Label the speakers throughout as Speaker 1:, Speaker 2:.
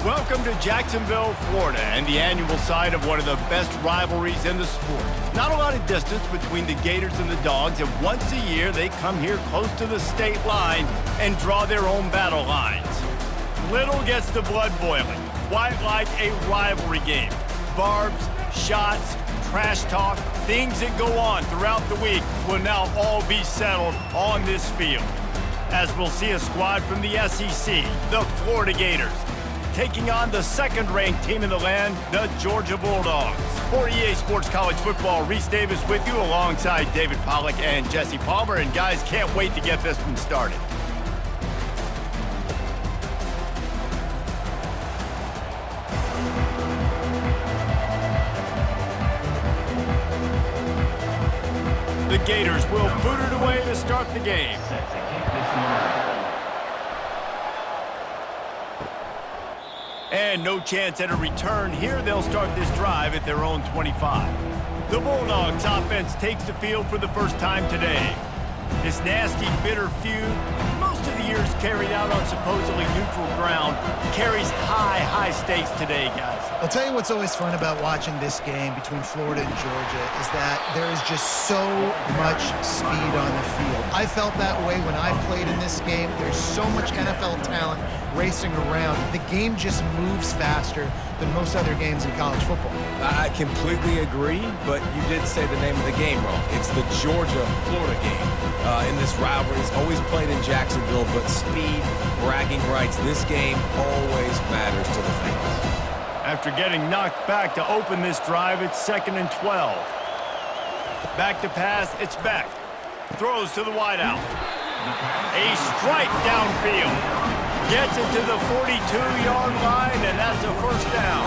Speaker 1: Welcome to Jacksonville, Florida, and the annual site of one of the best rivalries in the sport. Not a lot of distance between the Gators and the Dogs, and once a year they come here close to the state line and draw their own battle lines. Little gets the blood boiling, quite like a rivalry game. Barbs, shots, trash talk, things that go on throughout the week will now all be settled on this field. As we'll see a squad from the SEC, the Florida Gators, taking on the second-ranked team in the land, the Georgia Bulldogs. For EA Sports College Football, Reese Davis with you alongside David Pollack and Jesse Palmer. And guys, can't wait to get this one started. The Gators will boot it away to start the game. And no chance at a return here. They'll start this drive at their own 25. The Bulldogs offense takes the field for the first time today. This nasty, bitter feud, most of the years carried out on supposedly neutral ground, carries high stakes today, guys.
Speaker 2: I'll tell you what's always fun about watching this game between Florida and Georgia is that there is just so much speed on the field. I felt that way when I played in this game. There's so much NFL talent racing around. The game just moves faster than most other games in college football.
Speaker 3: I completely agree, but you did say the name of the game wrong. It's the Georgia-Florida game. In this rivalry, it's always played in Jacksonville, but speed, bragging rights, this game always matters to the fans.
Speaker 1: After getting knocked back to open this drive, it's 2nd and 12. Back to pass, it's Beck. Throws to the wideout. A strike downfield. Gets it to the 42-yard line, and that's a first down.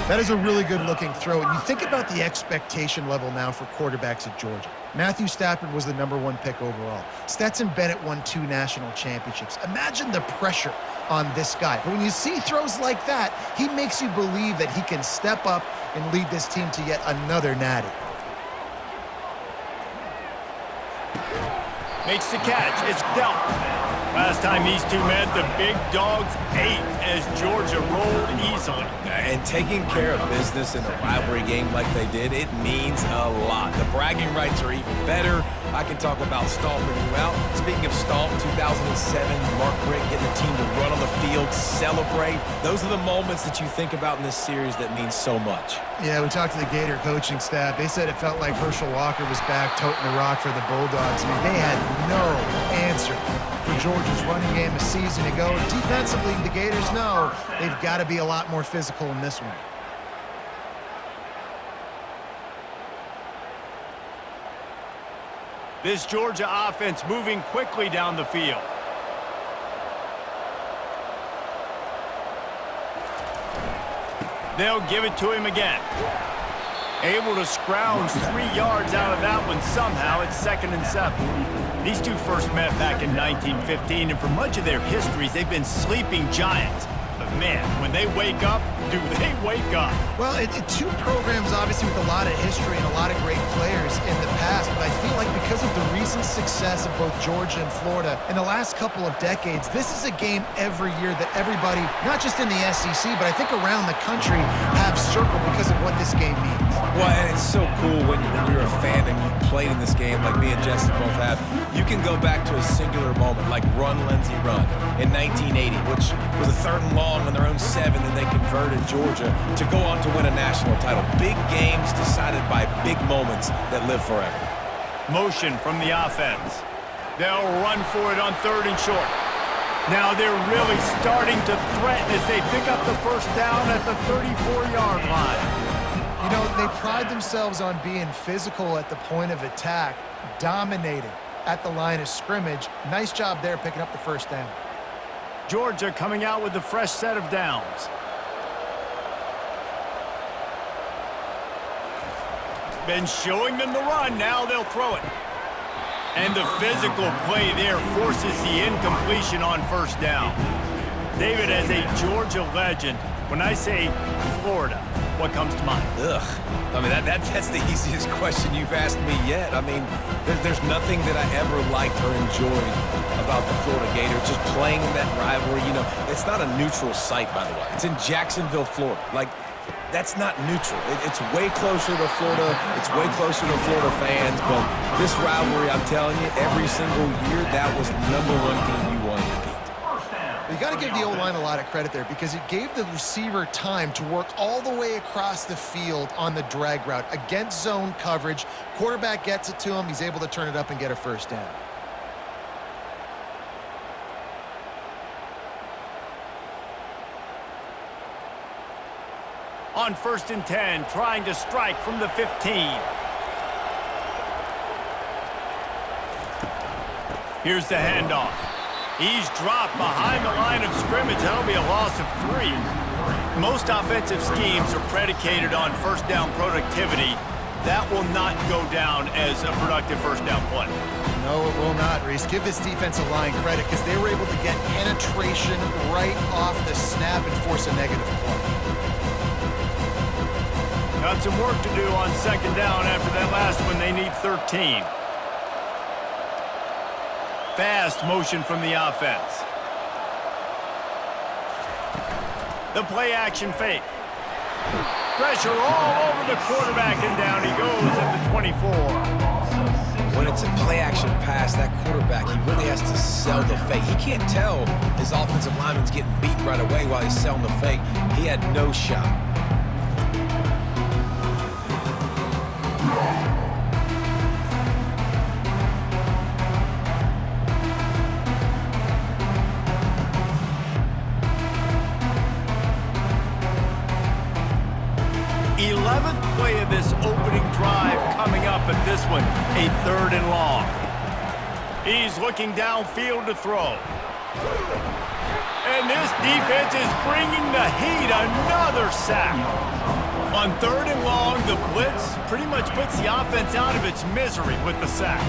Speaker 2: That is a really good-looking throw. And you think about the expectation level now for quarterbacks at Georgia. Matthew Stafford was the #1 pick overall. Stetson Bennett won 2 national championships. Imagine the pressure on this guy. But when you see throws like that, he makes you believe that he can step up and lead this team to yet another natty.
Speaker 1: Makes the catch. It's dealt. Last time these two met, the big dogs ate as Georgia rolled easily.
Speaker 3: And taking care of business in a rivalry game like they did, it means a lot. The bragging rights are even better. I can talk about Stahl bringing him out. Speaking of Stahl, 2007, Mark Richt getting the team to run on the field, celebrate. Those are the moments that you think about in this series that mean so much.
Speaker 2: Yeah, we talked to the Gator coaching staff. They said it felt like Herschel Walker was back toting the rock for the Bulldogs. I mean, they had no answer for Georgia's running game a season ago. Defensively, the Gators know they've got to be a lot more physical in this one.
Speaker 1: This Georgia offense moving quickly down the field. They'll give it to him again. Able to scrounge 3 yards out of that one somehow. It's 2nd and 7. These two first met back in 1915, and for much of their histories, they've been sleeping giants. But man, when they wake up, do they wake up?
Speaker 2: Well, two programs obviously with a lot of history and a lot of great players in the past, but I feel like because of the recent success of both Georgia and Florida in the last couple of decades, this is a game every year that everybody, not just in the SEC, but I think around the country, have circled because of what this game means.
Speaker 3: Well, and it's so cool when you're a fan and you've played in this game like me and Jesse both have. You can go back to a singular moment like Run, Lindsey, Run in 1980, which was a 3rd and long on their own 7 that they converted Georgia to go on to win a national title. Big games decided by big moments that live forever.
Speaker 1: Motion from the offense. They'll run for it on 3rd and short. Now they're really starting to threaten as they pick up the first down at the 34-yard line.
Speaker 2: You know, they pride themselves on being physical at the point of attack, dominating at the line of scrimmage. Nice job there picking up the first down.
Speaker 1: Georgia coming out with a fresh set of downs. Been showing them the run. Now they'll throw it. And the physical play there forces the incompletion on first down. David, as a Georgia legend, when I say Florida, what comes to mind?
Speaker 3: Ugh. I mean, that's the easiest question you've asked me yet. I mean, there's nothing that I ever liked or enjoyed about the Florida Gators. Just playing in that rivalry, you know, it's not a neutral site, by the way. It's in Jacksonville, Florida. Like, that's not neutral. It's way closer to Florida. It's way closer to Florida fans. But this rivalry, I'm telling you, every single year, that was the #1 team you wanted to beat.
Speaker 2: You got to give the O-line a lot of credit there because it gave the receiver time to work all the way across the field on the drag route against zone coverage. Quarterback gets it to him. He's able to turn it up and get a first down.
Speaker 1: On 1st and 10, trying to strike from the 15. Here's the handoff. He's dropped behind the line of scrimmage. That'll be a loss of 3. Most offensive schemes are predicated on first down productivity. That will not go down as a productive first down play.
Speaker 2: No, it will not, Reese. Give this defensive line credit because they were able to get penetration right off the snap and force a negative play.
Speaker 1: Got some work to do on 2nd down after that last one. They need 13. Fast motion from the offense. The play action fake. Pressure all over the quarterback, and down he goes at the 24.
Speaker 3: When it's a play action pass, that quarterback, he really has to sell the fake. He can't tell his offensive lineman's getting beat right away while he's selling the fake. He had no shot.
Speaker 1: Play of this opening drive coming up at this one, a 3rd and long. He's looking downfield to throw. And this defense is bringing the heat, another sack. On 3rd and long, the blitz pretty much puts the offense out of its misery with the sack.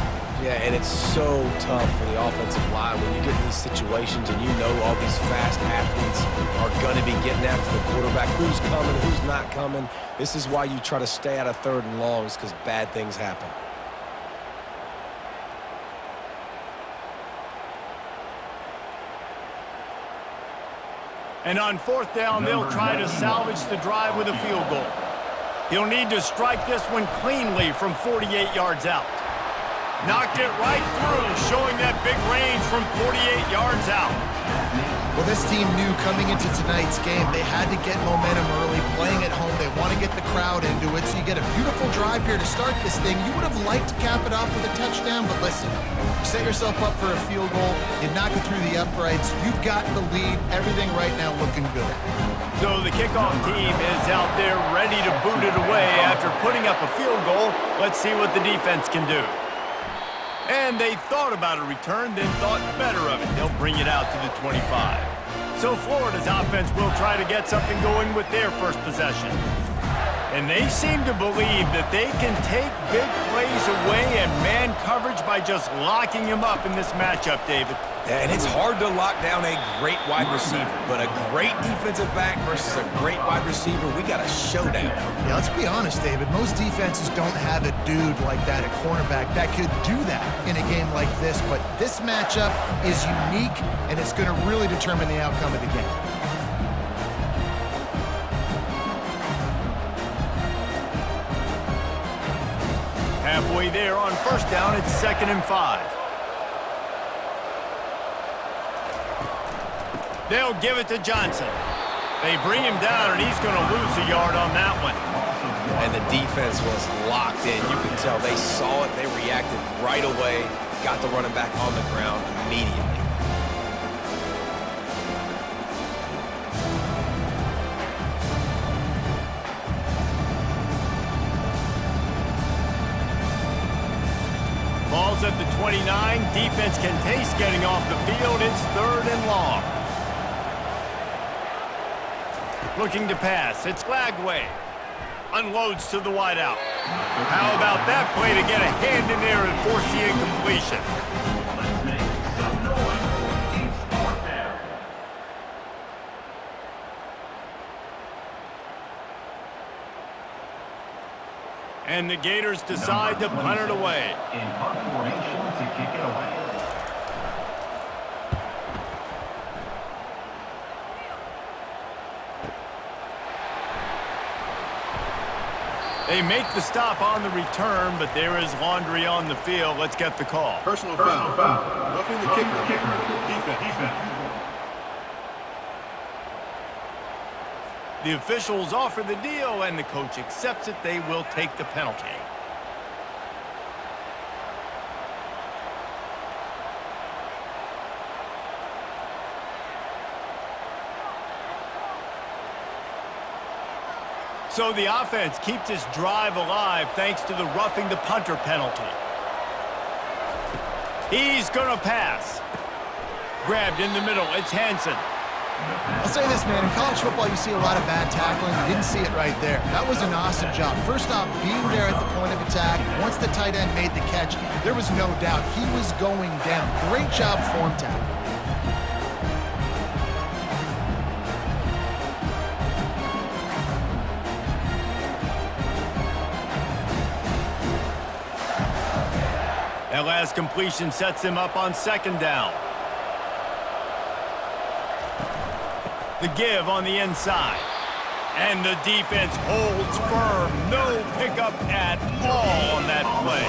Speaker 3: Yeah, and it's so tough for the offensive line when you get in these situations and you know all these fast athletes are going to be getting after the quarterback. Who's coming, who's not coming. This is why you try to stay out of 3rd and longs because bad things happen.
Speaker 1: And on 4th down, they'll try to salvage the drive with a field goal. He'll need to strike this one cleanly from 48 yards out. Knocked it right through, showing that big range from 48 yards out.
Speaker 2: Well, this team knew coming into tonight's game they had to get momentum early, playing at home. They want to get the crowd into it, so you get a beautiful drive here to start this thing. You would have liked to cap it off with a touchdown, but listen, you set yourself up for a field goal, you knock it through the uprights, you've got the lead, everything right now looking good.
Speaker 1: So the kickoff team is out there ready to boot it away after putting up a field goal. Let's see what the defense can do. And they thought about a return, then thought better of it. They'll bring it out to the 25. So Florida's offense will try to get something going with their first possession. And they seem to believe that they can take big plays away and man coverage by just locking him up in this matchup, David.
Speaker 3: Yeah, and it's hard to lock down a great wide receiver, but a great defensive back versus a great wide receiver, we got a showdown.
Speaker 2: Yeah, let's be honest, David. Most defenses don't have a dude like that, a cornerback, that could do that in a game like this, but this matchup is unique, and it's going to really determine the outcome of the game.
Speaker 1: Halfway there on 1st down, it's 2nd and 5. They'll give it to Johnson. They bring him down, and he's going to lose a yard on that one.
Speaker 3: And the defense was locked in. You can tell they saw it. They reacted right away, got the running back on the ground immediately.
Speaker 1: Ball's at the 29. Defense can taste getting off the field. It's 3rd and long. Looking to pass. It's Lagway. Unloads to the wideout. How about that play to get a hand in there and force the incompletion? And the Gators decide to punt it away.
Speaker 4: In punt formation to kick it away.
Speaker 1: They make the stop on the return, but there is laundry on the field. Let's get the call.
Speaker 5: Personal foul. Roughing the kicker. Defense.
Speaker 1: The officials offer the deal, and the coach accepts it. They will take the penalty. So the offense keeps its drive alive thanks to the roughing the punter penalty. He's going to pass. Grabbed in the middle. It's Hansen.
Speaker 2: I'll say this, man. In college football, you see a lot of bad tackling. You didn't see it right there. That was an awesome job. First off, being there at the point of attack. Once the tight end made the catch, there was no doubt he was going down. Great job form tackle.
Speaker 1: That last completion sets him up on second down. The give on the inside. And the defense holds firm. No pickup at all on that play.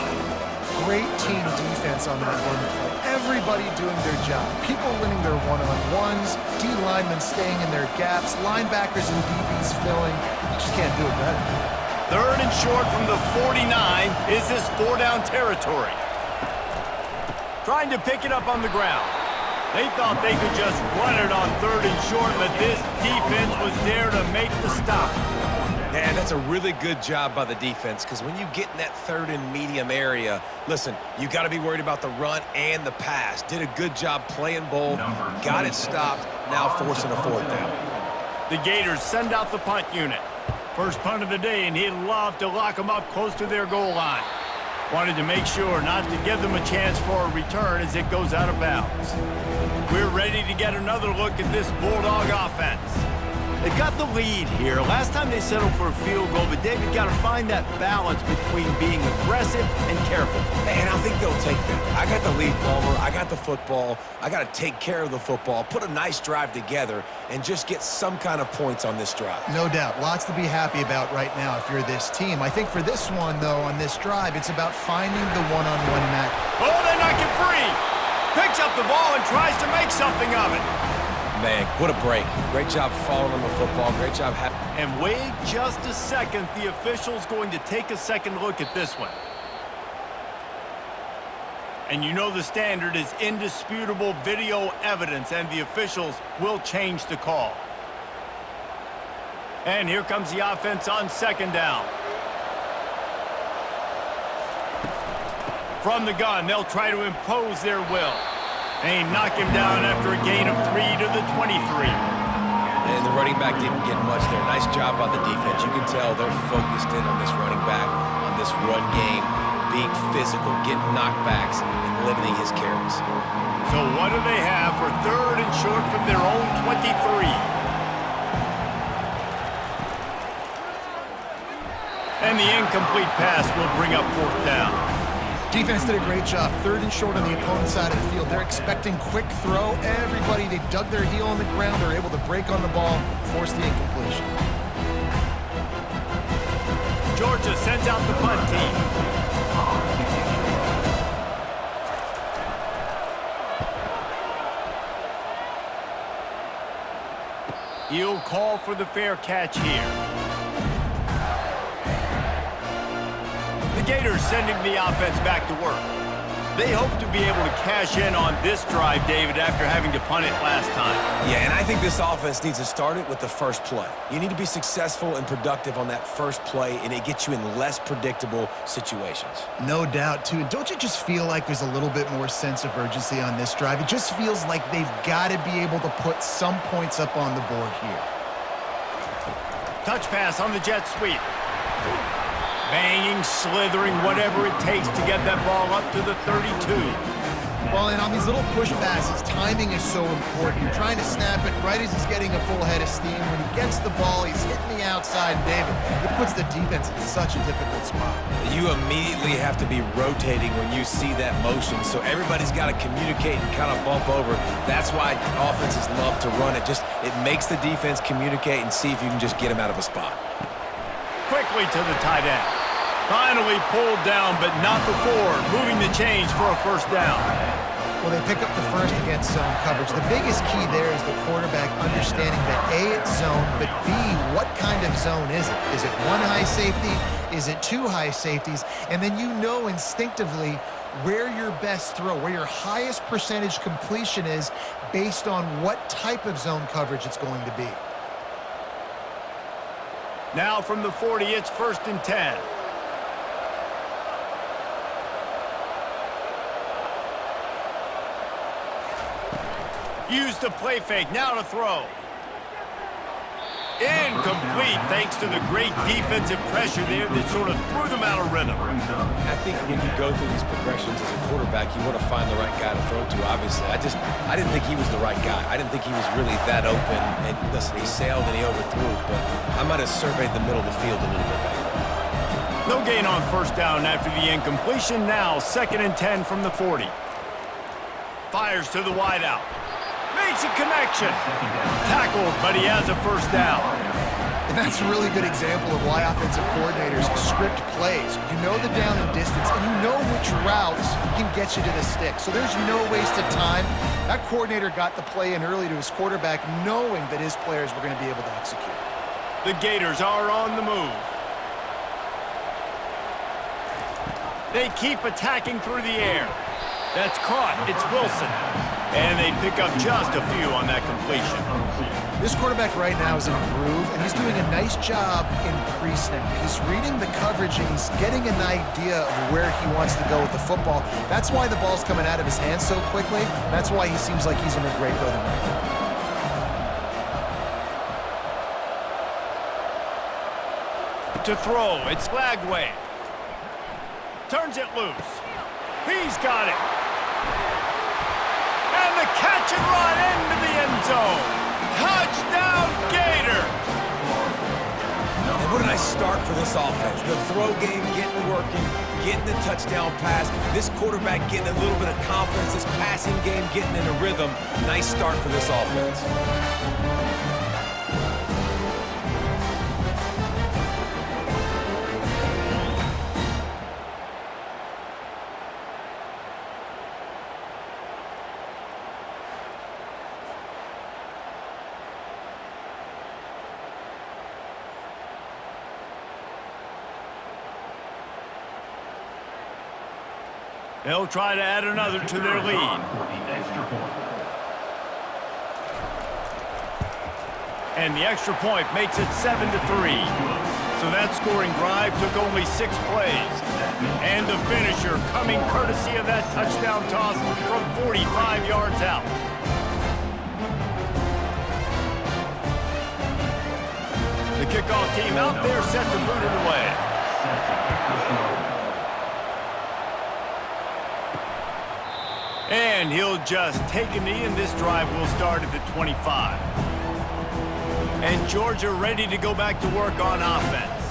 Speaker 2: Great team defense on that one play. Everybody doing their job. People winning their one-on-ones, D linemen staying in their gaps, linebackers and DBs filling. You just can't do it better.
Speaker 1: Third and short from the 49. Is this four-down territory? Trying to pick it up on the ground. They thought they could just run it on third and short, but this defense was there to make the stop.
Speaker 3: Man, that's a really good job by the defense, because when you get in that third and medium area, listen, you got to be worried about the run and the pass. Did a good job playing both, got it stopped, now forcing a fourth down.
Speaker 1: The Gators send out the punt unit. First punt of the day, and he'd love to lock them up close to their goal line. Wanted to make sure not to give them a chance for a return as it goes out of bounds. We're ready to get another look at this Bulldog offense. They've got the lead here. Last time they settled for a field goal, but David got to find that balance between being aggressive and careful.
Speaker 3: And I think they'll take that. I got the lead, Palmer. I got the football. I got to take care of the football, put a nice drive together, and just get some kind of points on this drive.
Speaker 2: No doubt. Lots to be happy about right now if you're this team. I think for this one, though, on this drive, it's about finding the one-on-one match.
Speaker 1: Oh, they knock it free. Picks up the ball and tries to make something of it.
Speaker 3: Man, what a break. Great job following on the football. Great job.
Speaker 1: And wait just a second. The official's going to take a second look at this one. And you know the standard is indisputable video evidence, and the officials will change the call. And here comes the offense on second down. From the gun, they'll try to impose their will. They knock him down after a gain of 3 to the 23.
Speaker 3: And the running back didn't get much there. Nice job by the defense. You can tell they're focused in on this running back, on this run game, being physical, getting knockbacks, and limiting his carries.
Speaker 1: So what do they have for third and short from their own 23? And the incomplete pass will bring up fourth down.
Speaker 2: Defense did a great job. Third and short on the opponent's side of the field. They're expecting quick throw. Everybody, they dug their heel on the ground. They're able to break on the ball, force the incompletion.
Speaker 1: Georgia sends out the punt team. He'll call for the fair catch here. The Gators sending the offense back to work. They hope to be able to cash in on this drive, David, after having to punt it last time.
Speaker 3: Yeah, and I think this offense needs to start it with the first play. You need to be successful and productive on that first play, and it gets you in less predictable situations.
Speaker 2: No doubt, too. And don't you just feel like there's a little bit more sense of urgency on this drive? It just feels like they've got to be able to put some points up on the board here.
Speaker 1: Touch pass on the jet sweep. Banging, slithering, whatever it takes to get that ball up to the 32.
Speaker 2: Well, and on these little push passes, timing is so important. You're trying to snap it right as he's getting a full head of steam. When he gets the ball, he's hitting the outside, David. It puts the defense in such a difficult spot.
Speaker 3: You immediately have to be rotating when you see that motion, so everybody's got to communicate and kind of bump over. That's why offenses love to run it. It makes the defense communicate and see if you can just get him out of a spot.
Speaker 1: Quickly to the tight end. Finally pulled down, but not before moving the chains for a first down.
Speaker 2: Well, they pick up the first against zone coverage. The biggest key there is the quarterback understanding that A, it's zone, but B, what kind of zone is it? Is it one high safety? Is it two high safeties? And then you know instinctively where your best throw, where your highest percentage completion is based on what type of zone coverage it's going to be.
Speaker 1: Now from the 40, it's 1st and 10. Use the play fake, now to throw. Incomplete, thanks to the great defensive pressure there that sort of threw them out of rhythm.
Speaker 3: I think when you go through these progressions as a quarterback, you want to find the right guy to throw to, obviously. I didn't think he was the right guy. I didn't think he was really that open. And listen, he sailed and he overthrew, but I might have surveyed the middle of the field a little bit better.
Speaker 1: No gain on first down after the incompletion. Now 2nd and 10 from the 40. Fires to the wideout. Makes a connection. Tackled, but he has a first down.
Speaker 2: And that's a really good example of why offensive coordinators script plays. You know the down and distance, and you know which routes can get you to the stick. So there's no waste of time. That coordinator got the play in early to his quarterback, knowing that his players were going to be able to execute.
Speaker 1: The Gators are on the move. They keep attacking through the air. That's caught. It's Wilson. And they pick up just a few on that completion.
Speaker 2: This quarterback right now is in a groove, and he's doing a nice job in pre-snap. He's reading the coverage, and he's getting an idea of where he wants to go with the football. That's why the ball's coming out of his hands so quickly. That's why he seems like he's in a great rhythm right now.
Speaker 1: To throw, it's Lagway. Turns it loose. He's got it. And the catch and run into the end zone. Touchdown, Gators!
Speaker 3: And what a nice start for this offense. The throw game getting working, getting the touchdown pass. This quarterback getting a little bit of confidence. This passing game getting in a rhythm. Nice start for this offense.
Speaker 1: They'll try to add another to their lead. And the extra point makes it 7-3. So that scoring drive took only 6 plays. And the finisher coming courtesy of that touchdown toss from 45 yards out. The kickoff team out there set to boot it away. And he'll just take a knee, and this drive will start at the 25. And Georgia ready to go back to work on offense.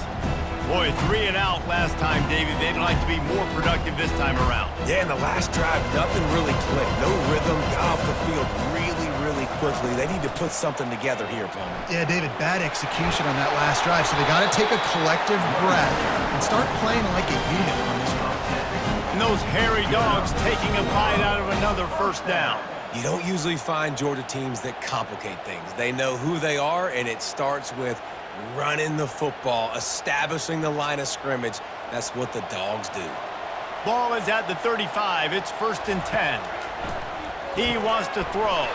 Speaker 1: Boy, 3 and out last time, David. They'd like to be more productive this time around.
Speaker 3: Yeah, in the last drive, nothing really clicked. No rhythm, got off the field really quickly. They need to put something together here, Palmer.
Speaker 2: Yeah, David, bad execution on that last drive, so they got to take a collective breath and start playing like a unit on this one.
Speaker 1: And those hairy dogs taking a bite out of another first down.
Speaker 3: You don't usually find Georgia teams that complicate things. They know who they are, and it starts with running the football, establishing the line of scrimmage. That's what the dogs do.
Speaker 1: Ball is at the 35. It's 1st and 10. He wants to throw.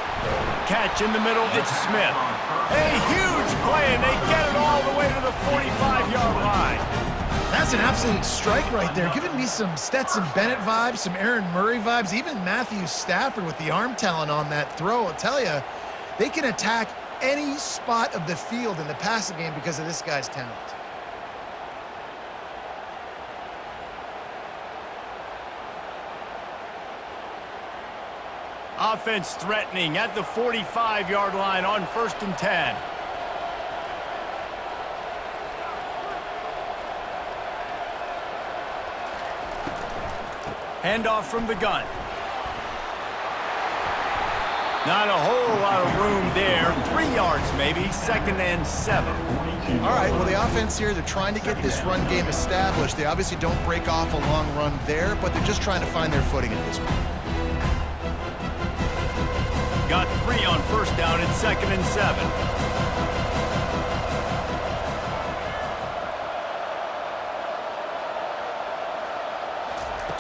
Speaker 1: Catch in the middle. It's Smith. A huge play, and they get it all the way to the 45-yard line.
Speaker 2: That's an absolute strike right there, giving me some Stetson Bennett vibes, some Aaron Murray vibes, even Matthew Stafford with the arm talent on that throw. I'll tell you, they can attack any spot of the field in the passing game because of this guy's talent.
Speaker 1: Offense threatening at the 45-yard line on 1st and 10. Handoff from the gun. Not a whole lot of room there. 3 yards maybe, 2nd and 7.
Speaker 2: All right, well, the offense here, they're trying to get this run game established. They obviously don't break off a long run there, but they're just trying to find their footing at this point.
Speaker 1: Got 3 on 1st down and 2nd and 7.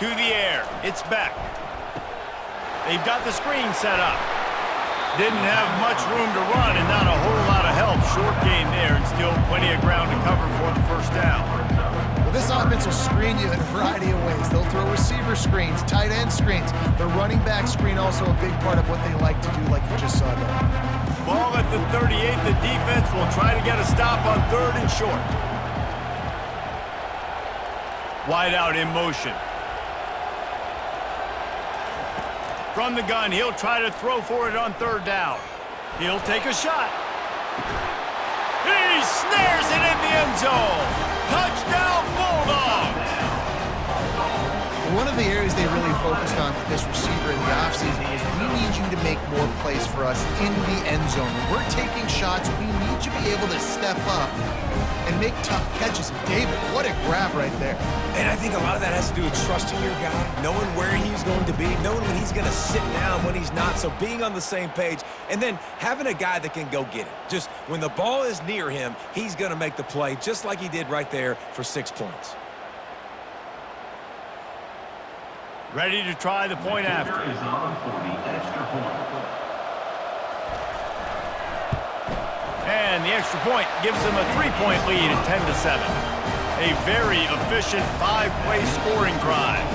Speaker 1: To the air. It's Beck. They've got the screen set up. Didn't have much room to run and not a whole lot of help. Short gain there and still plenty of ground to cover for the 1st down.
Speaker 2: Well, this offense will screen you in a variety of ways. They'll throw receiver screens, tight end screens. The running back screen also a big part of what they like to do, like you just saw there.
Speaker 1: Ball at the 38. The defense will try to get a stop on 3rd and short. Wide out in motion. From the gun, he'll try to throw for it on 3rd down. He'll take a shot. He snares it in the end zone. Touchdown, Bulldogs!
Speaker 2: One of the areas they really focused on with this receiver in the offseason was we need you to make more plays for us in the end zone. When we're taking shots, we need you to be able to step up and make tough catches. David, what a grab right there.
Speaker 3: And I think a lot of that has to do with trusting your guy, knowing where he's going to be, knowing when he's going to sit down, when he's not, so being on the same page, and then having a guy that can go get it. Just when the ball is near him, he's going to make the play, just like he did right there for 6 points.
Speaker 1: Ready to try the point after.
Speaker 4: Is on for the extra point.
Speaker 1: And the extra point gives them a 3-point lead at 10-7. A very efficient 5-play scoring drive.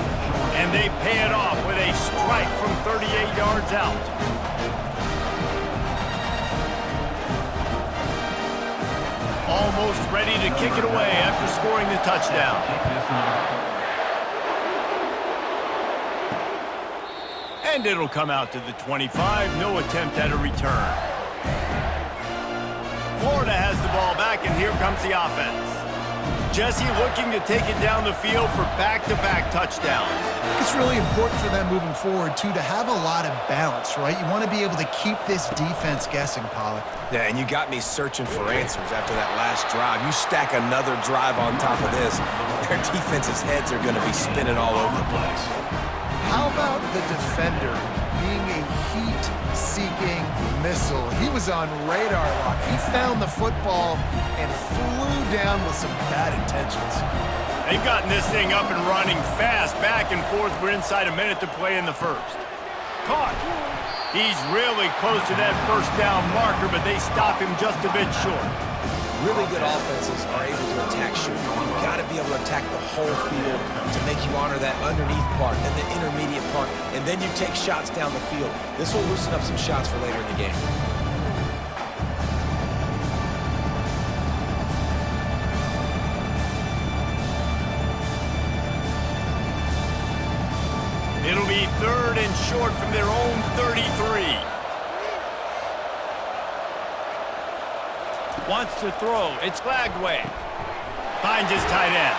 Speaker 1: And they pay it off with a strike from 38 yards out. Almost ready to kick it away after scoring the touchdown. And it'll come out to the 25. No attempt at a return. Florida has the ball back, and here comes the offense. Jesse looking to take it down the field for back-to-back touchdowns.
Speaker 2: It's really important for them moving forward, too, to have a lot of balance, right? You want to be able to keep this defense guessing, Pollack.
Speaker 3: Yeah, and you got me searching for answers after that last drive. You stack another drive on top of this, their defense's heads are going to be spinning all over the place.
Speaker 2: How about the defender being a heat-seeking missile? He was on radar lock. He found the football and flew down with some bad intentions.
Speaker 1: They've gotten this thing up and running fast, back and forth. We're inside a minute to play in the 1st. Caught. He's really close to that 1st down marker, but they stop him just a bit short.
Speaker 3: Really good offenses are able to attack shooting. You've got to be able to attack the whole field to make you honor that underneath part and the intermediate part, and then you take shots down the field. This will loosen up some shots for later in the game.
Speaker 1: It'll be 3rd and short from their own 33. Wants to throw. It's Lagway. Finds his tight end.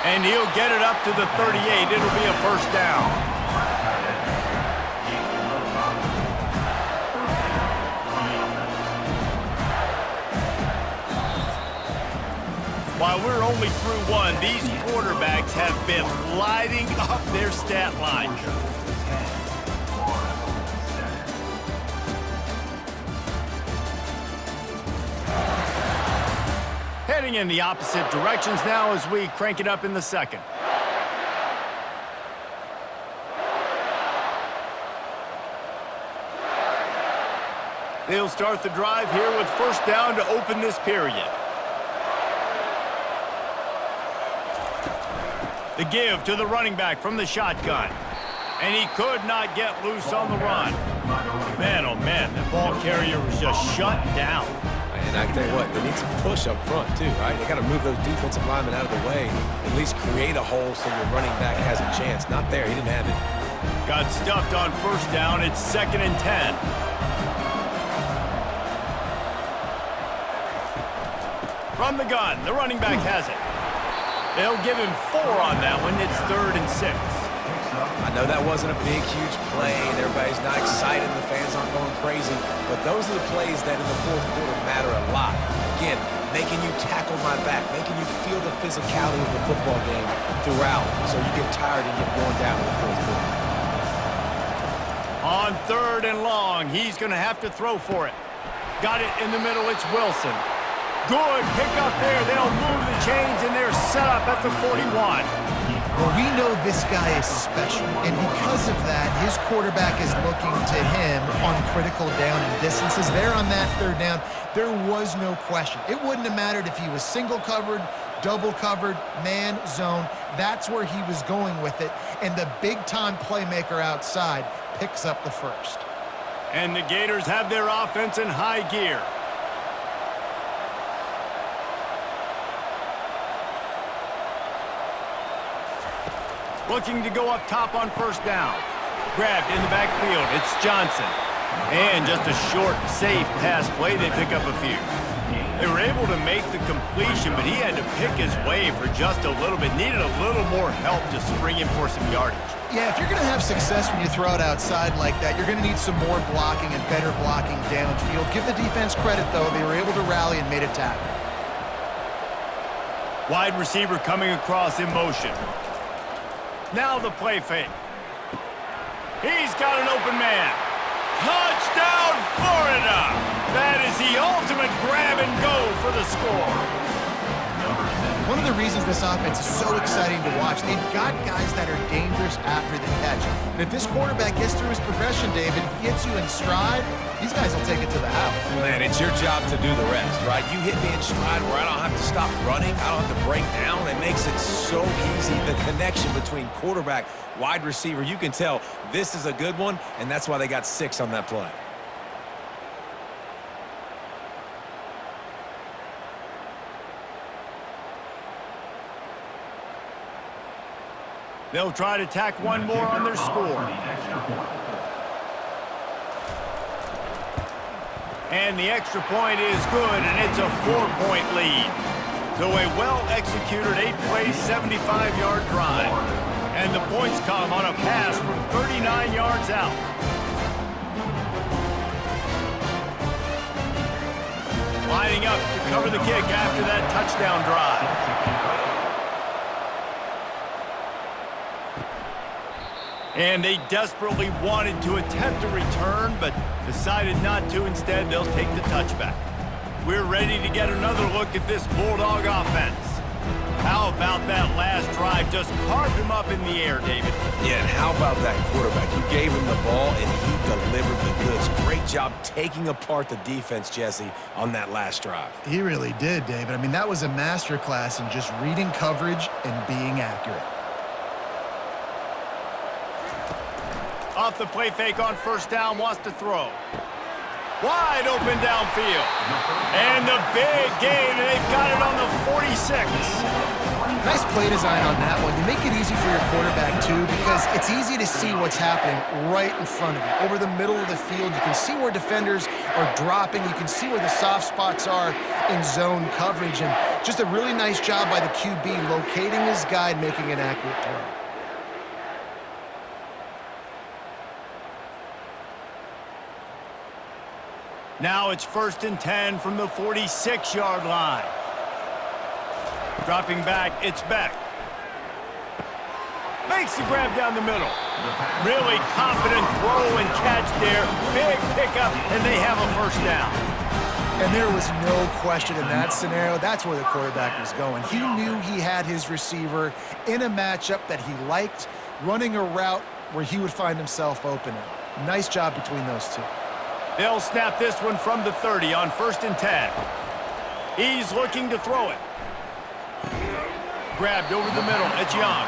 Speaker 1: And he'll get it up to the 38. It'll be a 1st down. While we're only through one, these quarterbacks have been lighting up their stat line. Heading in the opposite directions now as we crank it up in the 2nd. They'll start the drive here with 1st down to open this period. The give to the running back from the shotgun. And he could not get loose on the run. Man, oh man, the ball carrier was just shut down.
Speaker 3: And I tell you what, they need some push up front too, right? They got to move those defensive linemen out of the way, at least create a hole so your running back has a chance. Not there, he didn't have it.
Speaker 1: Got stuffed on first down. It's 2nd and 10. From the gun, the running back has it. They'll give him 4 on that one. It's 3rd and 6.
Speaker 3: I know that wasn't a big, huge play, and everybody's not excited, and the fans aren't going crazy, but those are the plays that in the fourth quarter matter a lot. Again, making you tackle my back, making you feel the physicality of the football game throughout, so you get tired and get worn down in the fourth quarter.
Speaker 1: On 3rd and long, he's going to have to throw for it. Got it in the middle. It's Wilson. Good pick up there. They'll move the chains, and they're set up at the 41.
Speaker 2: Well, we know this guy is special, and because of that, his quarterback is looking to him on critical down and distances. There on that 3rd down, there was no question. It wouldn't have mattered if he was single covered, double covered, man, zone. That's where he was going with it, and the big-time playmaker outside picks up the first.
Speaker 1: And the Gators have their offense in high gear. Looking to go up top on first down. Grabbed in the backfield. It's Johnson. And just a short, safe pass play. They pick up a few. They were able to make the completion, but he had to pick his way for just a little bit. Needed a little more help to spring him for some yardage.
Speaker 2: Yeah, if you're going to have success when you throw it outside like that, you're going to need some more blocking and better blocking downfield. Give the defense credit, though. They were able to rally and made a tackle.
Speaker 1: Wide receiver coming across in motion. Now the play fake. He's got an open man. Touchdown, Florida! That is the ultimate grab and go for the score.
Speaker 2: One of the reasons this offense is so exciting to watch, they've got guys that are dangerous after the catch. And if this quarterback gets through his progression, David, gets you in stride, these guys will take it to the house.
Speaker 3: Man, it's your job to do the rest, right? You hit me in stride where I don't have to stop running. I don't have to break down. It makes it so easy. The connection between quarterback, wide receiver, you can tell this is a good one, and that's why they got 6 on that play.
Speaker 1: They'll try to tack one more on their score. And the extra point is good, and it's a 4-point lead. So a well-executed 8-play, 75-yard drive. And the points come on a pass from 39 yards out. Lining up to cover the kick after that touchdown drive. And they desperately wanted to attempt a return, but decided not to. Instead, they'll take the touchback. We're ready to get another look at this Bulldog offense. How about that last drive? Just carved him up in the air, David.
Speaker 3: Yeah, and how about that quarterback? You gave him the ball, and he delivered the goods. Great job taking apart the defense, Jesse, on that last drive.
Speaker 2: He really did, David. I mean, that was a masterclass in just reading coverage and being accurate.
Speaker 1: Off the play fake on first down, wants to throw. Wide open downfield. And the big gain, and they've got it on the 46.
Speaker 2: Nice play design on that one. You make it easy for your quarterback, too, because it's easy to see what's happening right in front of you. Over the middle of the field, you can see where defenders are dropping. You can see where the soft spots are in zone coverage. And just a really nice job by the QB locating his guy and making an accurate throw.
Speaker 1: Now it's 1st and 10 from the 46-yard line. Dropping back, it's Beck. Makes the grab down the middle. Really confident throw and catch there. Big pickup, and they have a first down.
Speaker 2: And there was no question in that scenario. That's where the quarterback was going. He knew he had his receiver in a matchup that he liked, running a route where he would find himself open. Nice job between those two.
Speaker 1: They'll snap this one from the 30 on 1st and 10. He's looking to throw it. Grabbed over the middle. It's Young.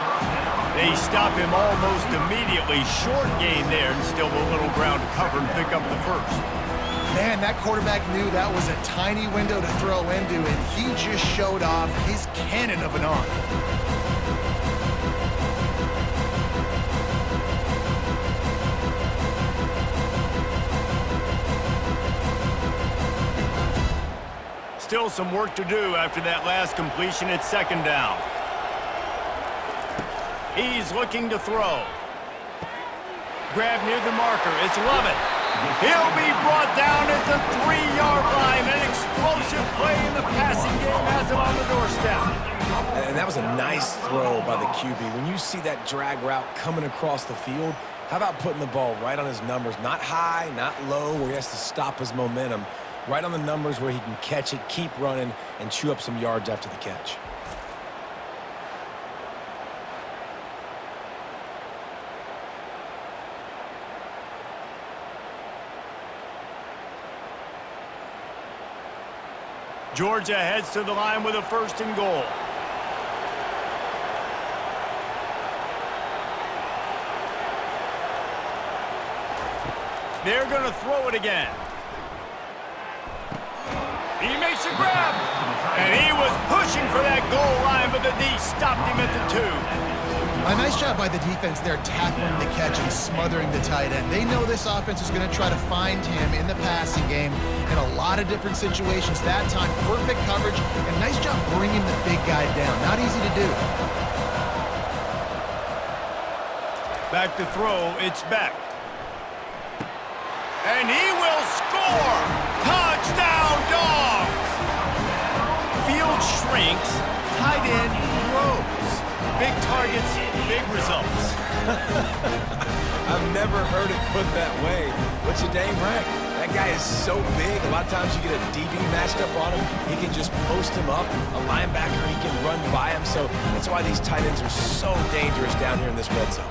Speaker 1: They stop him almost immediately. Short gain there, and still a little ground to cover and pick up the first.
Speaker 2: Man, that quarterback knew that was a tiny window to throw into, and he just showed off his cannon of an arm.
Speaker 1: Still some work to do after that last completion at second down. He's looking to throw. Grab near the marker. It's Lovett. He'll be brought down at the 3-yard line. An explosive play in the passing game has him on the doorstep.
Speaker 3: And that was a nice throw by the QB. When you see that drag route coming across the field, how about putting the ball right on his numbers? Not high, not low, where he has to stop his momentum. Right on the numbers where he can catch it, keep running, and chew up some yards after the catch.
Speaker 1: Georgia heads to the line with a 1st and goal. They're going to throw it again. He makes a grab. And he was pushing for that goal line, but the D stopped him at the 2.
Speaker 2: A nice job by the defense there, tackling the catch and smothering the tight end. They know this offense is going to try to find him in the passing game in a lot of different situations. That time, perfect coverage, and nice job bringing the big guy down. Not easy to do.
Speaker 1: Back to throw, it's Beck. And he will score! Touchdown, Dogs! Field shrinks, tight end grows. Big targets, big results.
Speaker 3: I've never heard it put that way, but you're dang right. That guy is so big. A lot of times you get a DB matched up on him. He can just post him up. A linebacker, he can run by him. So that's why these tight ends are so dangerous down here in this red zone.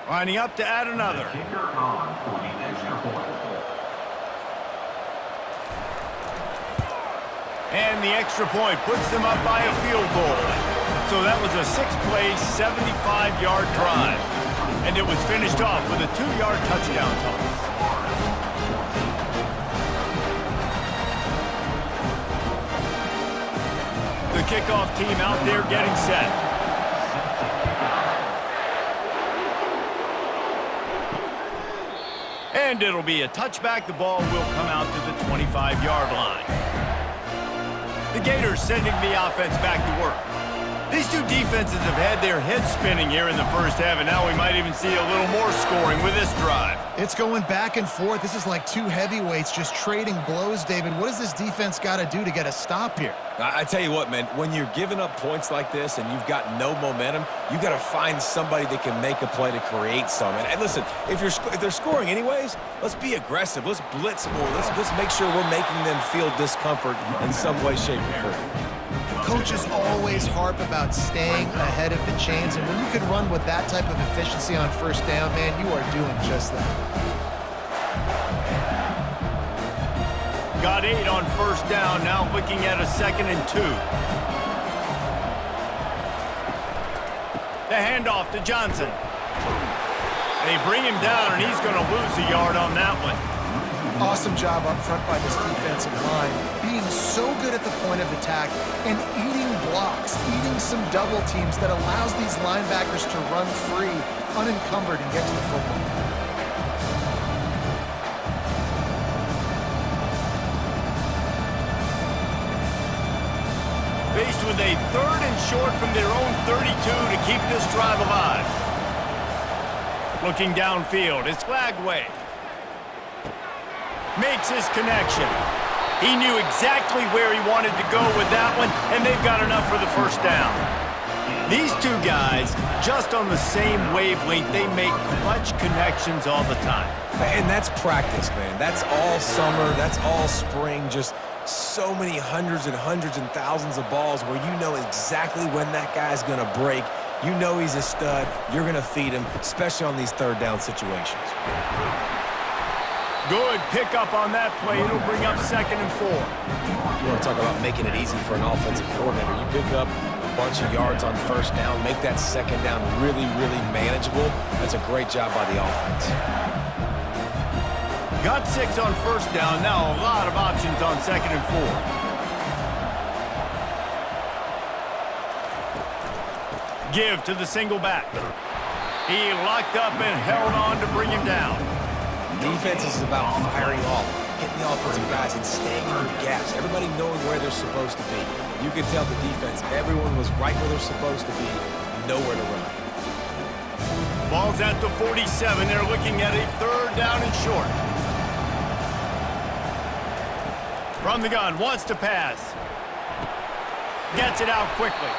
Speaker 1: Lining up to add another.
Speaker 4: Kicker on for the extra point.
Speaker 1: And the extra point puts them up by a field goal. So that was a 6-play, 75-yard drive. And it was finished off with a 2-yard touchdown toss. The kickoff team out there getting set. And it'll be a touchback. The ball will come out to the 25-yard line. The Gators sending the offense back to work. These two defenses have had their heads spinning here in the first half, and now we might even see a little more scoring with this drive.
Speaker 2: It's going back and forth. This is like two heavyweights just trading blows, David. What does this defense got to do to get a stop here?
Speaker 3: I tell you what, man, when you're giving up points like this and you've got no momentum, you got to find somebody that can make a play to create some. And listen, if they're scoring anyways, let's be aggressive. Let's blitz more. Let's make sure we're making them feel discomfort in some way, shape, or form.
Speaker 2: Coaches always harp about staying ahead of the chains, and when you can run with that type of efficiency on first down, man, you are doing just that.
Speaker 1: Got 8 on first down, now looking at a 2nd and 2. The handoff to Johnson. They bring him down, and he's going to lose a yard on that one.
Speaker 2: Awesome job up front by this defensive line, being so good at the point of attack and eating blocks, eating some double teams that allows these linebackers to run free, unencumbered, and get to the football.
Speaker 1: Faced with a 3rd and short from their own 32 to keep this drive alive. Looking downfield, it's Lagway. Makes his connection. He knew exactly where he wanted to go with that one, and they've got enough for the first down. These two guys, just on the same wavelength, they make clutch connections all the time.
Speaker 3: And that's practice, man. That's all summer. That's all spring. Just so many hundreds and thousands of balls where you know exactly when that guy's going to break. You know he's a stud. You're going to feed him, especially on these 3rd down situations.
Speaker 1: Good pickup on that play. It'll bring up 2nd and 4.
Speaker 3: You want to talk about making it easy for an offensive coordinator. You pick up a bunch of yards on first down, make that 2nd down really, really manageable. That's a great job by the offense.
Speaker 1: Got 6 on first down. Now a lot of options on 2nd and 4. Give to the single back. He locked up and held on to bring him down.
Speaker 3: Defense is about firing off, hitting the offensive guys, and staying in their gaps. Everybody knowing where they're supposed to be. You can tell the defense, everyone was right where they're supposed to be, nowhere to run.
Speaker 1: Ball's at the 47. They're looking at a 3rd down and short. From the gun, wants to pass. Gets it out quickly.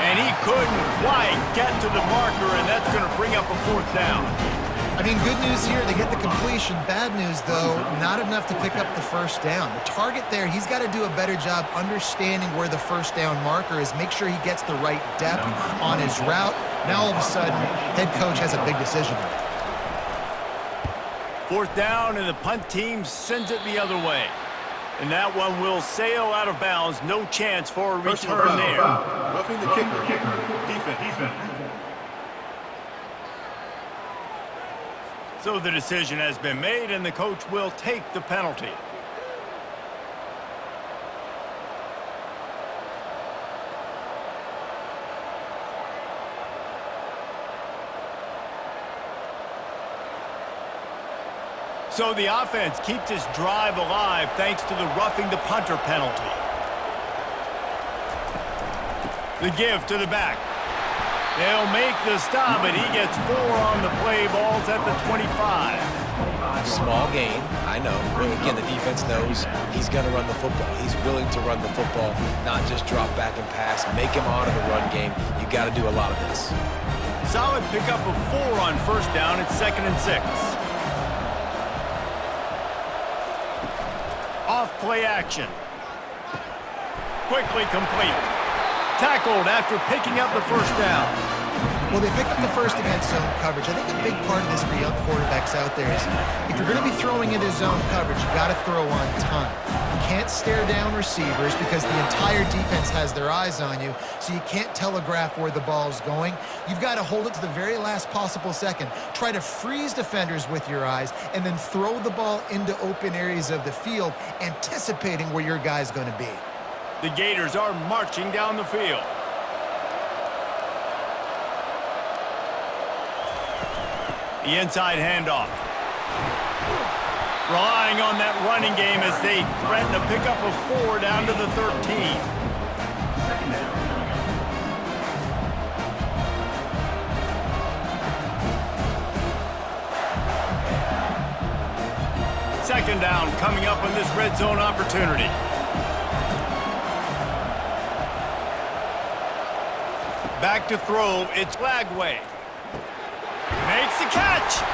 Speaker 1: And he couldn't quite get to the marker, and that's going to bring up a 4th down.
Speaker 2: I mean, good news here, they get the completion. Bad news, though, not enough to pick up the 1st down. The target there, he's got to do a better job understanding where the 1st down marker is, make sure he gets the right depth on his route. Now, all of a sudden, head coach has a big decision.
Speaker 1: 4th down, and the punt team sends it the other way. And that one will sail out of bounds. No chance for a return there.
Speaker 5: Roughing the kicker. Defense.
Speaker 1: So the decision has been made, and the coach will take the penalty. So the offense keeps this drive alive thanks to the roughing the punter penalty. The give to the back. They'll make the stop, and he gets 4 on the play. Ball's at the 25.
Speaker 3: Small gain, I know. But again, the defense knows he's going to run the football. He's willing to run the football, not just drop back and pass. Make him honor the run game. You got to do a lot of this.
Speaker 1: Solid pickup of 4 on 1st down. It's 2nd and 6. Off play action. Quickly complete. Tackled after picking up the 1st down.
Speaker 2: Well, they pick up the 1st against zone coverage. I think a big part of this for young quarterbacks out there is if you're going to be throwing into zone coverage, you got to throw on time. You can't stare down receivers because the entire defense has their eyes on you, so you can't telegraph where the ball's going. You've got to hold it to the very last possible second. Try to freeze defenders with your eyes and then throw the ball into open areas of the field, anticipating where your guy's going to be.
Speaker 1: The Gators are marching down the field. The inside handoff. Relying on that running game as they threaten a pickup of 4 down to the 13. Second down coming up on this red zone opportunity. Back to throw, it's Lagway. Makes the catch!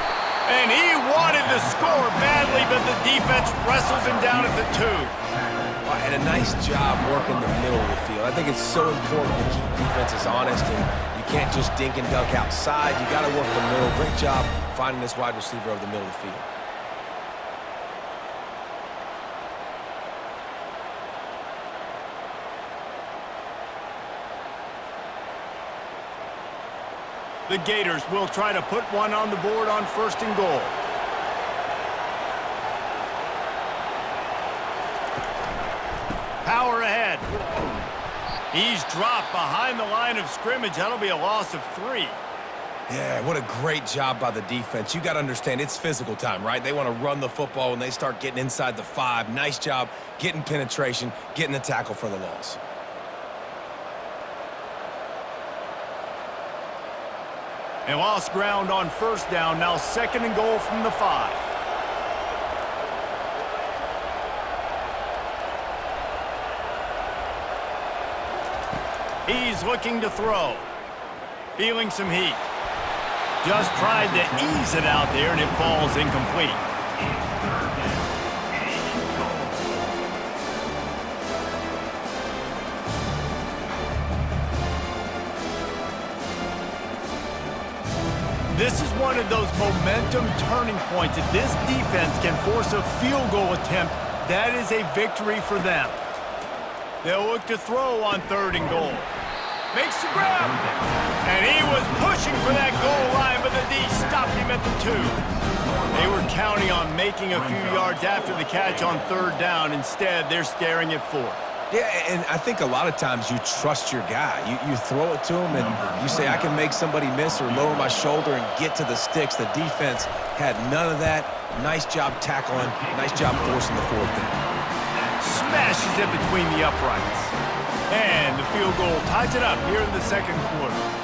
Speaker 1: And he wanted to score badly, but the defense wrestles him down at the 2.
Speaker 3: And a nice job working the middle of the field. I think it's so important to keep defenses honest, and you can't just dink and dunk outside. You got to work the middle. Great job finding this wide receiver over the middle of the field.
Speaker 1: The Gators will try to put one on the board on 1st and goal. Power ahead. He's dropped behind the line of scrimmage. That'll be a loss of 3.
Speaker 3: Yeah, what a great job by the defense. You got to understand, it's physical time, right? They want to run the football when they start getting inside the 5. Nice job getting penetration, getting the tackle for the loss.
Speaker 1: They lost ground on 1st down, now 2nd and goal from the 5. He's looking to throw. Feeling some heat. Just tried to ease it out there, and it falls incomplete. This is one of those momentum turning points. If this defense can force a field goal attempt, that is a victory for them. They'll look to throw on 3rd and goal. Makes the grab. And he was pushing for that goal line, but the D stopped him at the 2. They were counting on making a few yards after the catch on 3rd down. Instead, they're staring at 4th.
Speaker 3: Yeah, and I think a lot of times you trust your guy. You throw it to him, and you say, I can make somebody miss or lower my shoulder and get to the sticks. The defense had none of that. Nice job tackling. Nice job forcing the fourth down.
Speaker 1: Smashes it between the uprights. And the field goal ties it up here in the second quarter.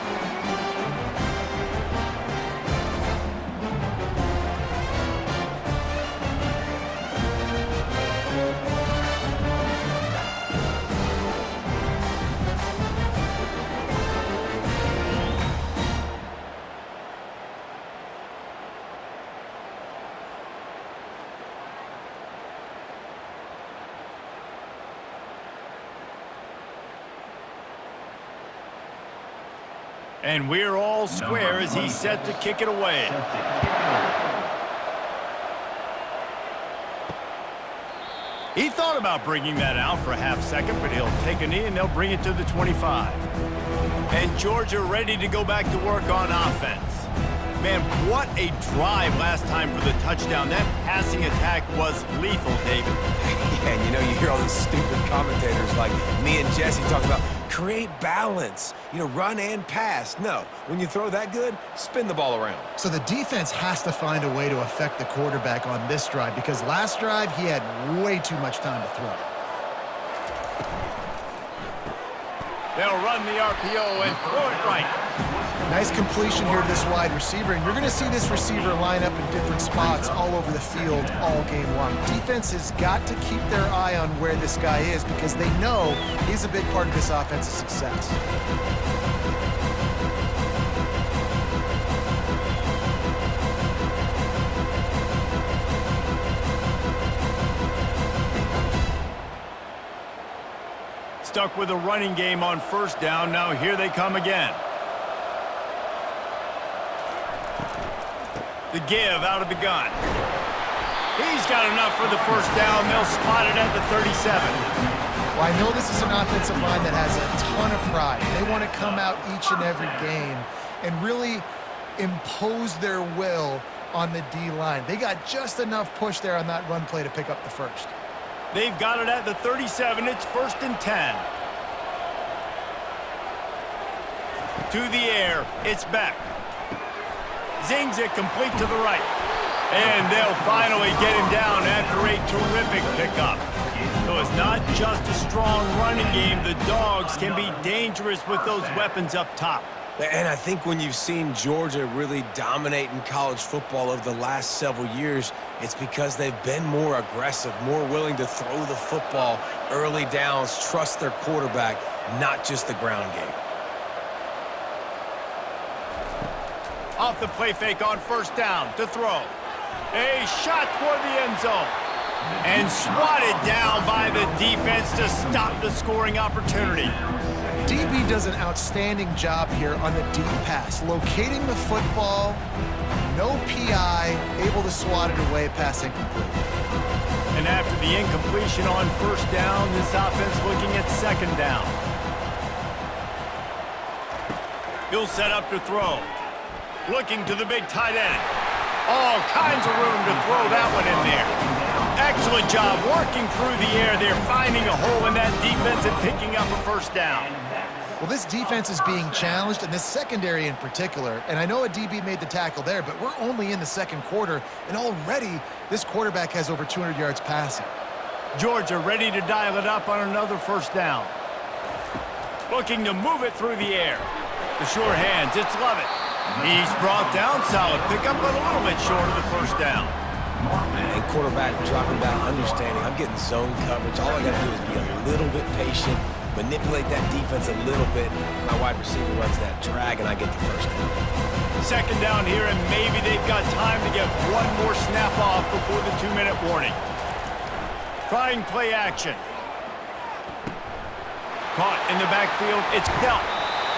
Speaker 1: And we're all square as he's set to kick it away. He thought about bringing that out for a half second, but he'll take a knee and they'll bring it to the 25. And Georgia ready to go back to work on offense. Man, what a drive last time for the touchdown. That passing attack was lethal, David.
Speaker 3: Yeah, and you hear all these stupid commentators like me and Jesse talk about create balance, run and pass. No, when you throw that good, spin the ball around.
Speaker 2: So the defense has to find a way to affect the quarterback on this drive because last drive he had way too much time to throw.
Speaker 1: They'll run the RPO and throw it right.
Speaker 2: Nice completion here to this wide receiver, and you're going to see this receiver line up in different spots all over the field all game long. Defense has got to keep their eye on where this guy is because they know he's a big part of this offense's success.
Speaker 1: Stuck with a running game on first down. Now here they come again. The give out of the gun. He's got enough for the first down. They'll spot it at the 37.
Speaker 2: Well, I know this is an offensive line that has a ton of pride. They want to come out each and every game and really impose their will on the D-line. They got just enough push there on that run play to pick up the first.
Speaker 1: They've got it at the 37. It's 1st and 10. To the air. It's back. Zings it complete to the right. And they'll finally get him down after a terrific pickup. So it's not just a strong running game. The Dogs can be dangerous with those weapons up top.
Speaker 3: And I think when you've seen Georgia really dominate in college football over the last several years, it's because they've been more aggressive, more willing to throw the football early downs, trust their quarterback, not just the ground game.
Speaker 1: Off the play fake on first down to throw. A shot toward the end zone. And swatted down by the defense to stop the scoring opportunity.
Speaker 2: DB does an outstanding job here on the deep pass, locating the football, no PI, able to swat it away, pass incomplete.
Speaker 1: And after the incompletion on first down, this offense looking at second down. He'll set up to throw. Looking to the big tight end. All kinds of room to throw that one in there. Excellent job working through the air. They're finding a hole in that defense and picking up a first down.
Speaker 2: Well, this defense is being challenged, and this secondary in particular. And I know a DB made the tackle there, but we're only in the second quarter, and already this quarterback has over 200 yards passing.
Speaker 1: Georgia ready to dial it up on another first down. Looking to move it through the air. The sure hands, it's Lovett. He's brought down, solid pickup, but a little bit short of the first down.
Speaker 3: And quarterback dropping back, understanding I'm getting zone coverage. All I got to do is be a little bit patient, manipulate that defense a little bit. My wide receiver runs that drag, and I get the first down.
Speaker 1: Second down here, and maybe they've got time to get one more snap off before the 2-minute warning. Trying play action. Caught in the backfield, it's Belt.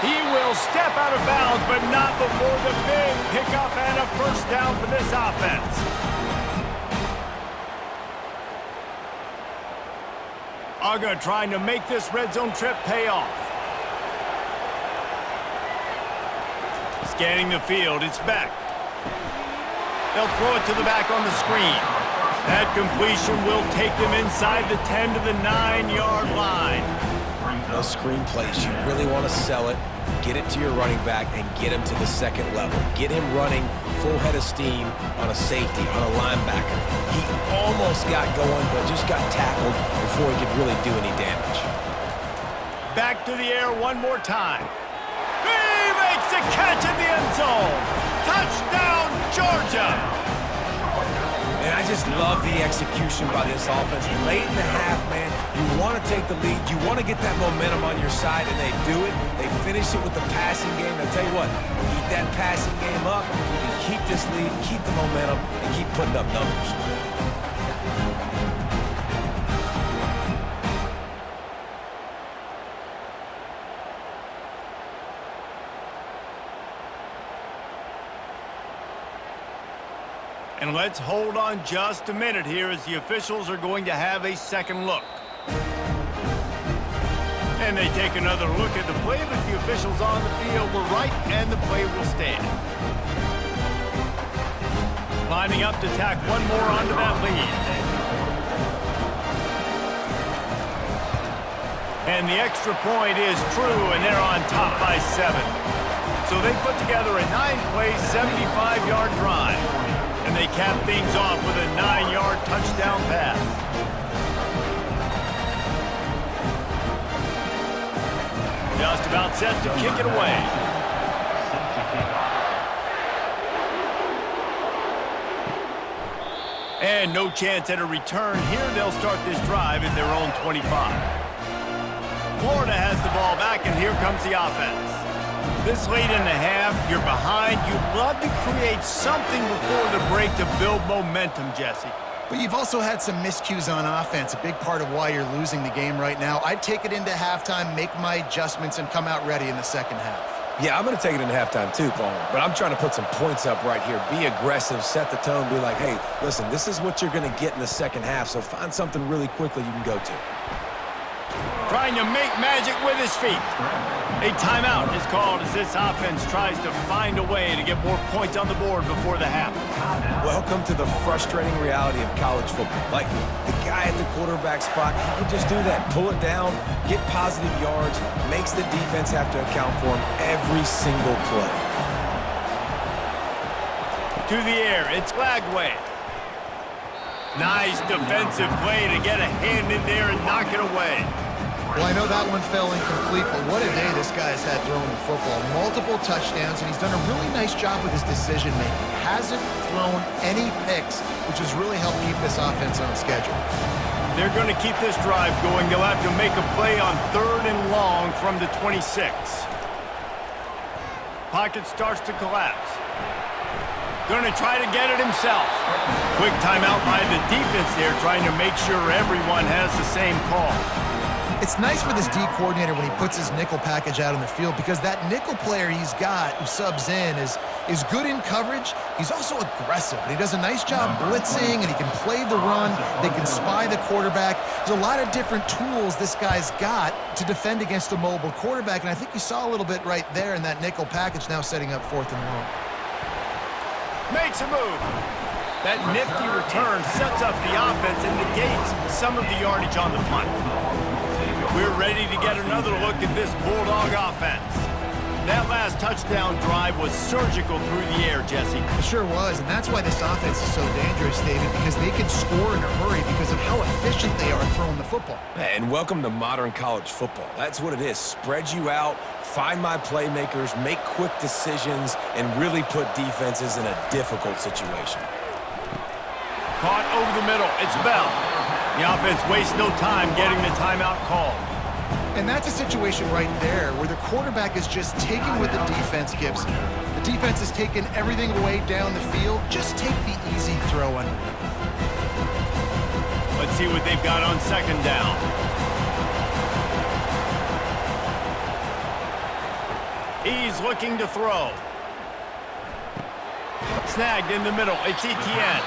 Speaker 1: He will step out of bounds, but not before the big pickup and a first down for this offense. Uga trying to make this red zone trip pay off. Scanning the field, it's back. They'll throw it to the back on the screen. That completion will take them inside the 10 to the 9-yard line.
Speaker 3: those screen plays, you really want to sell it, get it to your running back, and get him to the second level. Get him running full head of steam on a safety, on a linebacker. He almost got going, but just got tackled before he could really do any damage.
Speaker 1: Back to the air one more time. He makes a catch in the end zone. Touchdown, Georgia!
Speaker 3: And I just love the execution by this offense. Late in the half, man, you want to take the lead. You want to get that momentum on your side, and they do it. They finish it with the passing game. I'll tell you what, keep that passing game up. You can keep this lead, keep the momentum, and keep putting up numbers.
Speaker 1: And let's hold on just a minute here as the officials are going to have a second look. And they take another look at the play, but the officials on the field were right, and the play will stand. Lining up to tack one more onto that lead. And the extra point is true, and they're on top by 7. So they put together a 9-play, 75-yard drive. And they cap things off with a 9-yard touchdown pass. Just about set to kick it away. And no chance at a return here. They'll start this drive at their own 25. Florida has the ball back, and here comes the offense. This late in the half, you're behind. You'd love to create something before the break to build momentum, Jesse.
Speaker 2: But you've also had some miscues on offense, a big part of why you're losing the game right now. I'd take it into halftime, make my adjustments, and come out ready in the second half.
Speaker 3: Yeah, I'm going to take it into halftime too, Paul. But I'm trying to put some points up right here. Be aggressive, set the tone, be like, hey, listen, this is what you're going to get in the second half, so find something really quickly you can go to.
Speaker 1: Trying to make magic with his feet. A timeout is called as this offense tries to find a way to get more points on the board before the half.
Speaker 3: Welcome to the frustrating reality of college football. Like, the guy at the quarterback spot, he can just do that. Pull it down, get positive yards, makes the defense have to account for him every single play.
Speaker 1: To the air, it's Lagway. Nice defensive play to get a hand in there and knock it away.
Speaker 2: Well, I know that one fell incomplete, but what a day this guy's had throwing the football. Multiple touchdowns, and he's done a really nice job with his decision-making. Hasn't thrown any picks, which has really helped keep this offense on schedule.
Speaker 1: They're going to keep this drive going. They'll have to make a play on 3rd and long from the 26. Pocket starts to collapse. Going to try to get it himself. Quick timeout by the defense there, trying to make sure everyone has the same call.
Speaker 2: It's nice for this D coordinator when he puts his nickel package out on the field, because that nickel player he's got who subs in is good in coverage. He's also aggressive, and he does a nice job blitzing, and he can play the run. They can spy the quarterback. There's a lot of different tools this guy's got to defend against a mobile quarterback, and I think you saw a little bit right there in that nickel package, now setting up 4th and long.
Speaker 1: Makes a move. That nifty return sets up the offense and negates some of the yardage on the punt. We're ready to get another look at this Bulldog offense. That last touchdown drive was surgical through the air, Jesse.
Speaker 2: It sure was, and that's why this offense is so dangerous, David, because they can score in a hurry because of how efficient they are throwing the football.
Speaker 3: And welcome to modern college football. That's what it is. Spread you out, find my playmakers, make quick decisions, and really put defenses in a difficult situation.
Speaker 1: Caught over the middle. It's Bell. The offense wastes no time getting the timeout called.
Speaker 2: And that's a situation right there where the quarterback is just taking what the defense gives him. The defense is taking everything away down the field. Just take the easy throw underneath.
Speaker 1: Let's see what they've got on 2nd down. He's looking to throw. Snagged in the middle. It's Etienne.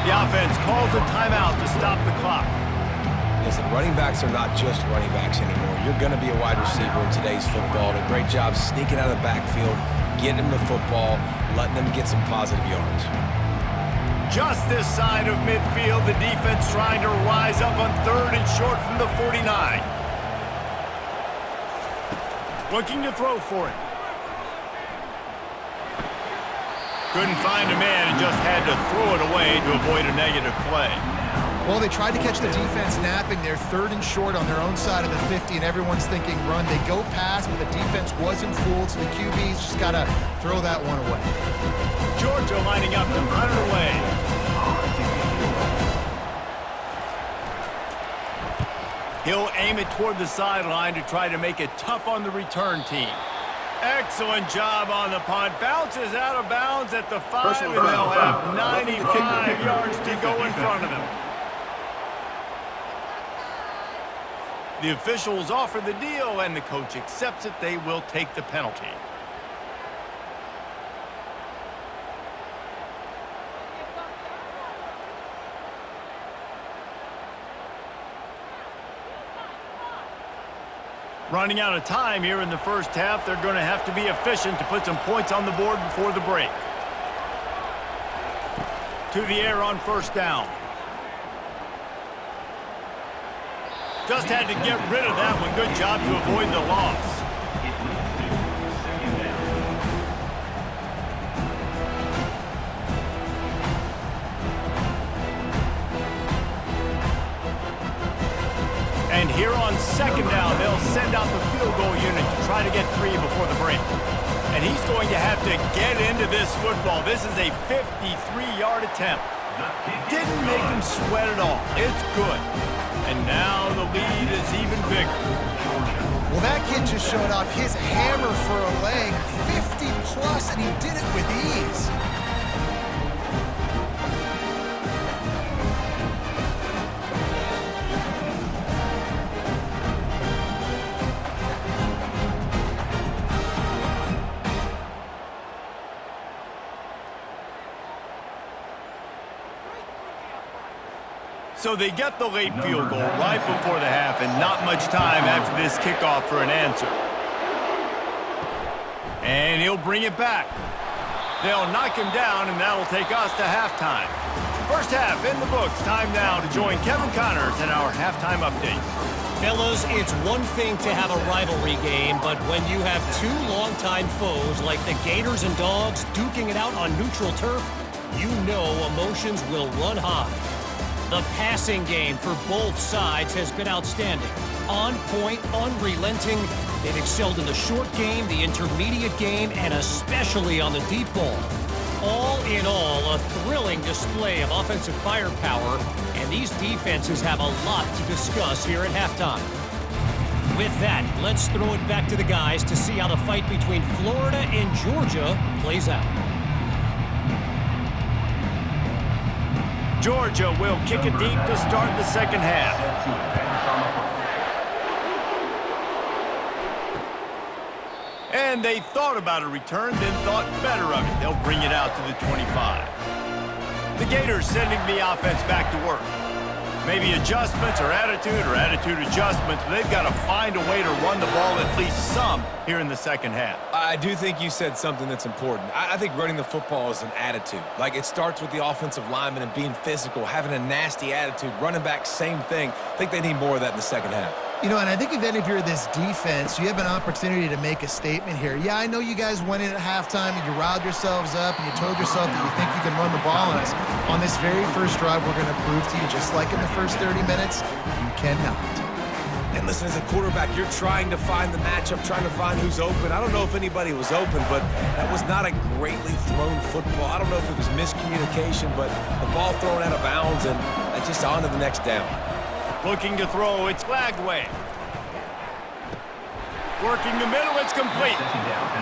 Speaker 1: The offense calls a timeout to stop the clock.
Speaker 3: Listen, running backs are not just running backs anymore. You're going to be a wide receiver in today's football. A great job sneaking out of the backfield, getting them the football, letting them get some positive yards.
Speaker 1: Just this side of midfield, the defense trying to rise up on 3rd and short from the 49. Looking to throw for it. Couldn't find a man and just had to throw it away to avoid a negative play.
Speaker 2: Well, they tried to catch the defense napping. They're 3rd and short on their own side of the 50, and everyone's thinking run. They go pass, but the defense wasn't fooled, so the QB's just got to throw that one away.
Speaker 1: Georgia lining up to punt it away. He'll aim it toward the sideline to try to make it tough on the return team. Excellent job on the punt. Bounces out of bounds at the 5, and they'll have 95 yards to go in front of them. The officials offer the deal, and the coach accepts it. They will take the penalty. Running out of time here in the first half. They're going to have to be efficient to put some points on the board before the break. To the air on first down. Just had to get rid of that one. Good job to avoid the loss. And here on second down, they'll send out the field goal unit to try to get 3 before the break. And he's going to have to get into this football. This is a 53-yard attempt. Didn't make him sweat at all. It's good. And now the lead is even bigger.
Speaker 2: Well, that kid just showed off his hammer for a leg, 50+, and he did it with ease.
Speaker 1: So they get the late field goal right before the half, and not much time after this kickoff for an answer. And he'll bring it back. They'll knock him down, and that'll take us to halftime. First half in the books. Time now to join Kevin Connors in our halftime update.
Speaker 6: Fellas, it's one thing to have a rivalry game, but when you have 2 longtime foes like the Gators and Dogs duking it out on neutral turf, you know emotions will run high. The passing game for both sides has been outstanding. On point, unrelenting. They've excelled in the short game, the intermediate game, and especially on the deep ball. All in all, a thrilling display of offensive firepower, and these defenses have a lot to discuss here at halftime. With that, let's throw it back to the guys to see how the fight between Florida and Georgia plays out.
Speaker 1: Georgia will kick it deep to start the second half. And they thought about a return, then thought better of it. They'll bring it out to the 25. The Gators sending the offense back to work. Maybe adjustments or attitude adjustments, but they've got to find a way to run the ball at least some here in the second half.
Speaker 3: I do think you said something that's important. I think running the football is an attitude. Like, it starts with the offensive lineman and being physical, having a nasty attitude. Running back, same thing. I think they need more of that in the second half.
Speaker 2: You know, and I think if you're this defense, you have an opportunity to make a statement here. Yeah, I know you guys went in at halftime and you riled yourselves up and you told yourself that you think you can run the ball on us. On this very first drive, we're going to prove to you, just like in the first 30 minutes, you cannot.
Speaker 3: And listen, as a quarterback, you're trying to find the matchup, trying to find who's open. I don't know if anybody was open, but that was not a greatly thrown football. I don't know if it was miscommunication, but the ball thrown out of bounds and just on to the next down.
Speaker 1: Looking to throw, it's Lagway. Working the middle, it's complete.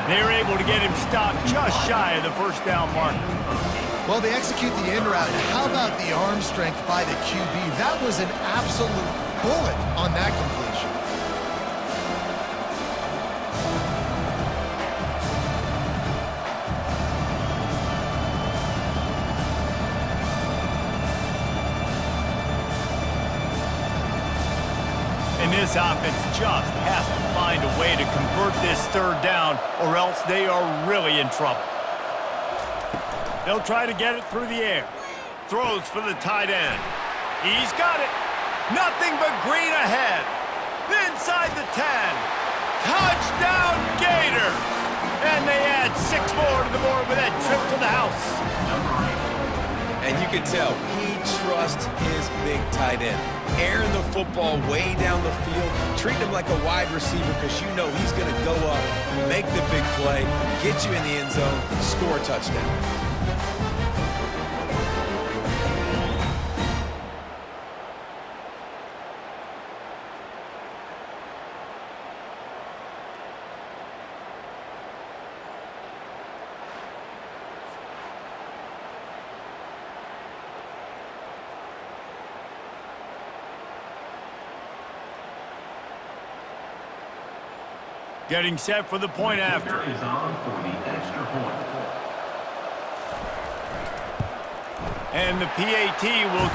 Speaker 1: They're able to get him stopped just shy of the first down marker.
Speaker 2: Well, they execute the end route. How about the arm strength by the QB? That was an absolute bullet on that completion.
Speaker 1: And this offense just has to find a way to convert this third down, or else they are really in trouble. They'll try to get it through the air. Throws for the tight end. He's got it. Nothing but green ahead. Inside the 10. Touchdown, forward with that trip to the house.
Speaker 3: And you can tell he trusts his big tight end. Airing the football way down the field, treating him like a wide receiver because you know he's going to go up, make the big play, get you in the end zone, score a touchdown.
Speaker 1: Getting set for the point after.
Speaker 4: Is on for the extra point.
Speaker 1: And the PAT will